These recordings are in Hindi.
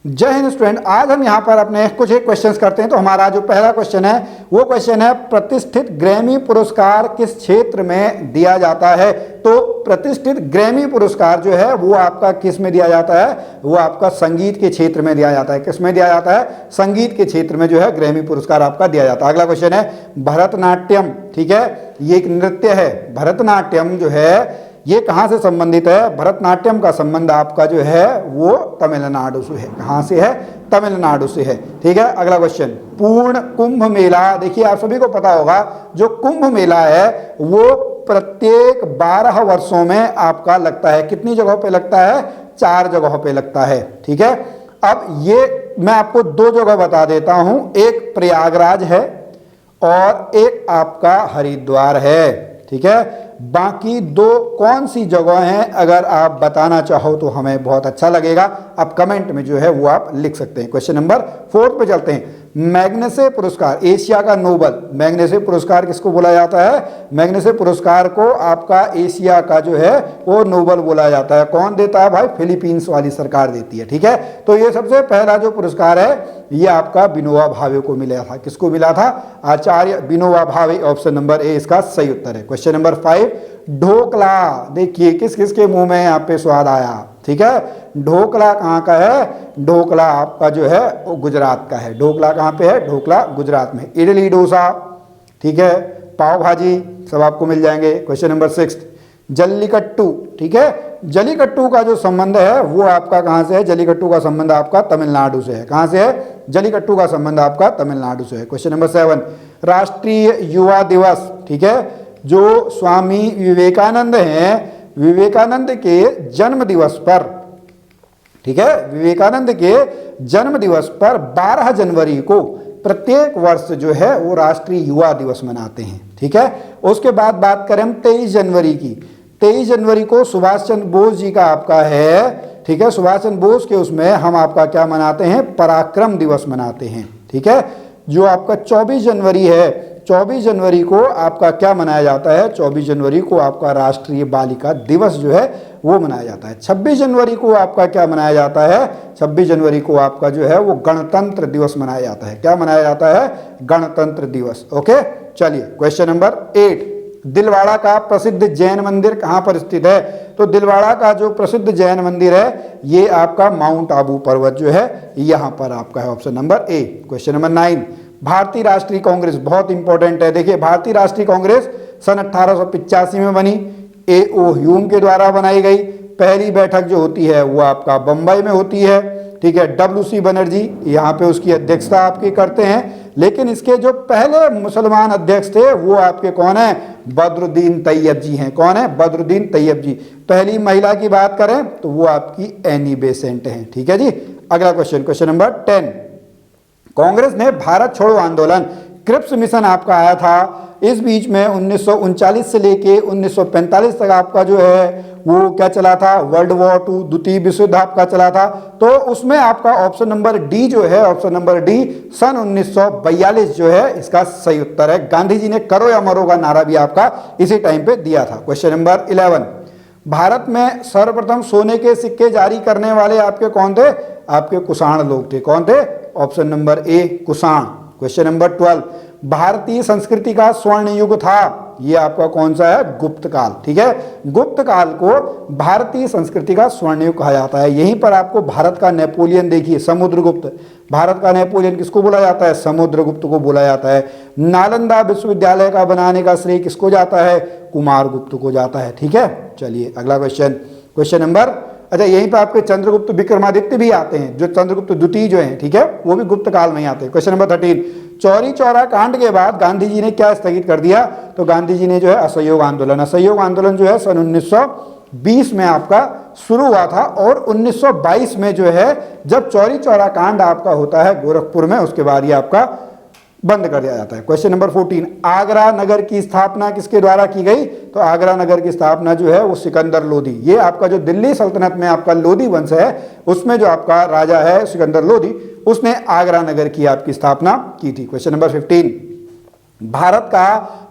जय हिंद स्टूडेंट, आज हम यहाँ पर अपने कुछ एक क्वेश्चंस करते हैं। तो हमारा जो पहला क्वेश्चन है वो क्वेश्चन है प्रतिष्ठित ग्रैमी पुरस्कार किस क्षेत्र में दिया जाता है। तो प्रतिष्ठित ग्रैमी पुरस्कार जो है वो आपका किस में दिया जाता है, वो आपका संगीत के क्षेत्र में दिया जाता है। किस में दिया जाता है? संगीत के क्षेत्र में जो है ग्रैमी पुरस्कार आपका दिया जाता है। अगला क्वेश्चन है भरतनाट्यम, ठीक है, ये एक नृत्य है। भरतनाट्यम जो है ये कहाँ से संबंधित है? भरतनाट्यम का संबंध आपका जो है वो तमिलनाडु से है। कहाँ से है? तमिलनाडु से है, ठीक है। अगला क्वेश्चन, पूर्ण कुंभ मेला। देखिए आप सभी को पता होगा जो कुंभ मेला है वो प्रत्येक 12 वर्षों में आपका लगता है। कितनी जगहों पे लगता है? 4 जगहों पे लगता है, ठीक है। अब ये मैं आपको 2 जगह बता देता हूं, एक प्रयागराज है और एक आपका हरिद्वार है, ठीक है। बाकी 2 कौन सी जगह हैं अगर आप बताना चाहो तो हमें बहुत अच्छा लगेगा। आप कमेंट में जो है वो आप लिख सकते हैं। क्वेश्चन नंबर 4 पे चलते हैं। मैग्सेसे पुरस्कार, एशिया का नोबल। मैग्सेसे पुरस्कार किसको बोला जाता है? मैग्सेसे पुरस्कार को आपका एशिया का जो है वो नोबल बोला जाता है। कौन देता है भाई? फिलीपींस वाली सरकार देती है, ठीक है। तो ये सबसे पहला जो पुरस्कार है ये आपका विनोबा भावे को मिला था। किसको मिला था? आचार्य Vinoba Bhave. Option number A इसका सही उत्तर है। Question number 5, dhokla. देखिए किस किस के मुंह में यहाँ पे स्वाद आया, ठीक है। ढोकला कहाँ का है? ढोकला आपका जो है वो गुजरात का है। ढोकला कहाँ पे है? ढोकला गुजरात में। इडली डोसा, ठीक है, पाव भाजी सब आपको मिल जाएंगे। क्वेश्चन नंबर 6, जल्लीकट्टू, ठीक है। जल्लीकट्टू का जो संबंध है वो आपका कहाँ से है? जल्लीकट्टू का संबंध आपका तमिलनाडु से है। कहाँ से है? जल्लीकट्टू का संबंध आपका तमिलनाडु से है। क्वेश्चन नंबर 7, राष्ट्रीय युवा दिवस, ठीक है। जो स्वामी विवेकानंद हैं, विवेकानंद के जन्म दिवस पर, ठीक है, विवेकानंद के जन्म दिवस पर 12 जनवरी को प्रत्येक वर्ष जो है वो राष्ट्रीय युवा दिवस मनाते हैं, ठीक है। उसके बाद बात करें हम 23 जनवरी की। 23 जनवरी को सुभाष चंद्र बोस जी का आपका है, ठीक है। सुभाष चंद्र बोस के उसमें हम आपका क्या मनाते हैं? पराक्रम दिवस मनाते हैं, ठीक है। जो आपका 24 जनवरी है, 24 जनवरी को आपका क्या मनाया जाता है? 24 जनवरी को आपका राष्ट्रीय बालिका दिवस जो है वो मनाया जाता है। 26 जनवरी को आपका क्या मनाया जाता है? 26 जनवरी को आपका जो है वो गणतंत्र दिवस मनाया जाता है। क्या मनाया जाता है? गणतंत्र दिवस। ओके, चलिए क्वेश्चन नंबर 8, दिलवाड़ा का प्रसिद्ध जैन मंदिर कहाँ पर स्थित है? तो दिलवाड़ा का जो प्रसिद्ध जैन मंदिर है ये आपका माउंट आबू पर्वत जो है यहाँ पर आपका है। Option number A. Question number 9, भारतीय राष्ट्रीय कांग्रेस बहुत इंपॉर्टेंट है। देखिए भारतीय राष्ट्रीय कांग्रेस सन 1885 में बनी, A.O. ह्यूम के द्वारा बनाई गई। पहली बैठक जो होती है वो आपका बंबई में होती है, ठीक है। W.C. बनर्जी यहाँ पे उसकी अध्यक्षता आपकी करते हैं। लेकिन इसके जो पहले मुसलमान अध्यक्ष थे वो आपके कौन है? बदरुद्दीन तैयब जी हैं। कौन है? बदरुद्दीन तैयब जी। पहली महिला की बात करें तो वो आपकी एनी बेसेंट हैं, ठीक है जी। अगला क्वेश्चन, क्वेश्चन नंबर 10, कांग्रेस ने भारत छोड़ो आंदोलन, क्रिप्स मिशन आपका आया था। इस बीच में 1939 से लेके 1945 तक आपका जो है वो क्या चला था? वर्ल्ड वॉर 2, द्वितीय विश्व युद्ध आपका चला था। तो उसमें आपका ऑप्शन नंबर डी जो है, ऑप्शन नंबर डी सन 1942 जो है इसका सही उत्तर है। गांधी जी ने करो या मरो का नारा भी आपका इसी टाइम पे दिया था। क्वेश्चन नंबर 11, भारत में सर्वप्रथम सोने के सिक्के जारी करने वाले आपके कौन थे? आपके कुषाण लोग थे। कौन थे? Option number A, Kushan. Question number 12, भारतीय संस्कृति का स्वर्ण युग था, ये आपका कौन सा है? गुप्त काल, ठीक है। गुप्त काल को भारतीय संस्कृति का स्वर्ण युग कहा जाता है। यहीं पर आपको भारत का नेपोलियन देखिए, समुद्रगुप्त। भारत का नेपोलियन किसको बोला जाता है? समुद्रगुप्त को बोला जाता है। नालंदा विश्वविद्यालय का बनाने का श्रेय किसको जाता है? कुमारगुप्त को जाता है, ठीक है। चलिए अगला क्वेश्चन, क्वेश्चन नंबर, अच्छा यहीं पर आपके चंद्रगुप्त विक्रमादित्य भी आते हैं, जो चंद्रगुप्त द्वितीय जो हैं, ठीक है, वो भी गुप्त काल में ही आते हैं। क्वेश्चन नंबर 13, चौरी चौरा कांड के बाद गांधी जी ने क्या स्थगित कर दिया? तो गांधी जी ने जो है असहयोग आंदोलन, असहयोग आंदोलन जो है सन 1920 में आपका शुरू हुआ था और 1922 में जो है जब चौरी चौरा कांड आपका होता है गोरखपुर में, उसके बाद ये आपका बंद कर दिया जाता है। क्वेश्चन नंबर 14, आगरा नगर की स्थापना किसके द्वारा की गई? तो आगरा नगर की स्थापना जो है वो सिकंदर लोधी, ये आपका जो दिल्ली सल्तनत में आपका लोधी वंश है उसमें जो आपका राजा है सिकंदर लोधी, उसने आगरा नगर की आपकी स्थापना की थी। क्वेश्चन नंबर 15, भारत का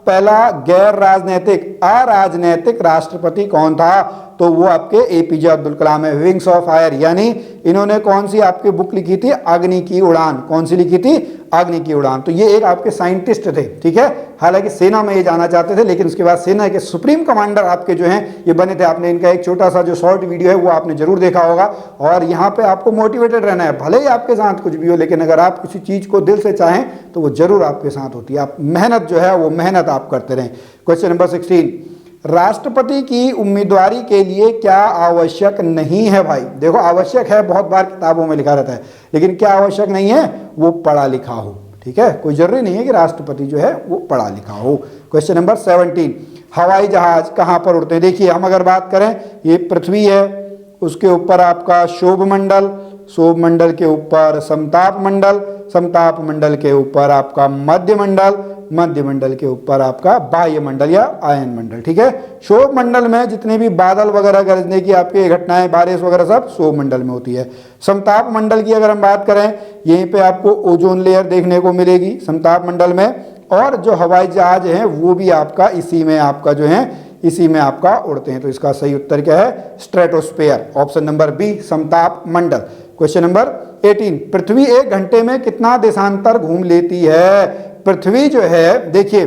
पहला गैर राजनीतिक अराजनैतिक राष्ट्रपति कौन था? तो वो आपके एपीजे अब्दुल कलाम है। विंग्स ऑफ फायर, यानी इन्होंने कौन सी आपकी बुक लिखी थी? अग्नि की उड़ान। कौन सी लिखी थी? अग्नि की उड़ान। तो ये एक आपके साइंटिस्ट थे, ठीक है। हालांकि सेना में ये जाना चाहते थे, लेकिन उसके बाद सेना के सुप्रीम कमांडर आपके जो हैं ये बने थे। आपने इनका एक छोटा सा जो शॉर्ट वीडियो है वो आपने जरूर देखा होगा। और यहाँ पे आपको मोटिवेटेड रहना है, भले ही आपके साथ कुछ भी हो, लेकिन अगर आप किसी चीज को दिल से चाहें तो वो जरूर आपके साथ होती है। आप मेहनत जो है वो मेहनत आप करते रहें। क्वेश्चन नंबर 16, राष्ट्रपति की उम्मीदवारी के लिए क्या आवश्यक नहीं है? भाई देखो, आवश्यक है, बहुत बार किताबों में लिखा रहता है, लेकिन क्या आवश्यक नहीं है? वो पढ़ा लिखा हो, ठीक है। कोई जरूरी नहीं है कि राष्ट्रपति जो है वो पढ़ा लिखा हो। क्वेश्चन नंबर 17, हवाई जहाज कहाँ पर उड़ते हैं? देखिए, हम अगर बात करें, ये पृथ्वी है, उसके ऊपर आपका शोभ मंडल, शोभ मंडल के ऊपर समताप मंडल, समताप मंडल के ऊपर आपका मध्य मंडल, मध्य मंडल के ऊपर आपका बाह्य मंडल या आयन मंडल, ठीक है। शोभ मंडल में जितने भी बादल वगैरह गरजने की आपकी घटनाएं, बारिश वगैरह सब शोभ मंडल में होती है। समताप मंडल की अगर हम बात करें, यहीं पे आपको ओजोन लेयर देखने को मिलेगी समताप मंडल में। और जो हवाई जहाज हैं वो भी आपका इसी में आपका जो है इसी में आपका उड़ते हैं। तो इसका सही उत्तर क्या है? स्ट्रेटोस्फेयर, ऑप्शन नंबर बी, समताप मंडल। क्वेश्चन नंबर 18, पृथ्वी 1 घंटे में कितना देशांतर घूम लेती है? पृथ्वी जो है, देखिए,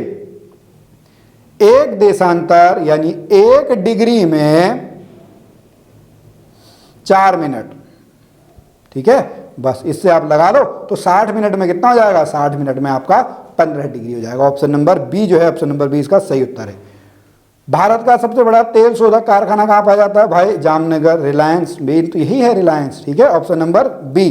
एक देशांतर यानी 1 डिग्री में 4 मिनट, ठीक है। बस इससे आप लगा लो तो 60 मिनट में कितना हो जाएगा? 60 मिनट में आपका 15 डिग्री हो जाएगा। ऑप्शन नंबर बी जो है, ऑप्शन नंबर बी इसका सही उत्तर है। भारत का सबसे बड़ा तेल शोधक कारखाना कहाँ पाया जाता है? भाई जामनगर, रिलायंस, मेन तो यही है रिलायंस, ठीक है। Option number B.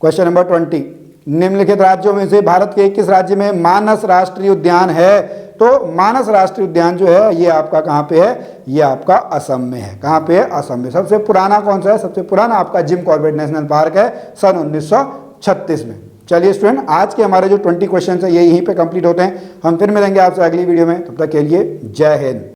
Question number 20, निम्नलिखित राज्यों में से भारत के किस राज्य में मानस राष्ट्रीय उद्यान है? तो मानस राष्ट्रीय उद्यान जो है ये आपका कहाँ पे है? ये आपका असम में है। कहाँ पे है? असम में। सबसे पुराना कौन सा है? सबसे पुराना आपका जिम कॉर्बेट नेशनल पार्क है, सन 1936 में। चलिए स्टूडेंट, आज के हमारे जो 20 क्वेश्चन है ये यहीं पे कंप्लीट होते हैं। हम फिर मिलेंगे आपसे अगली वीडियो में, तब तक के लिए जय हिंद।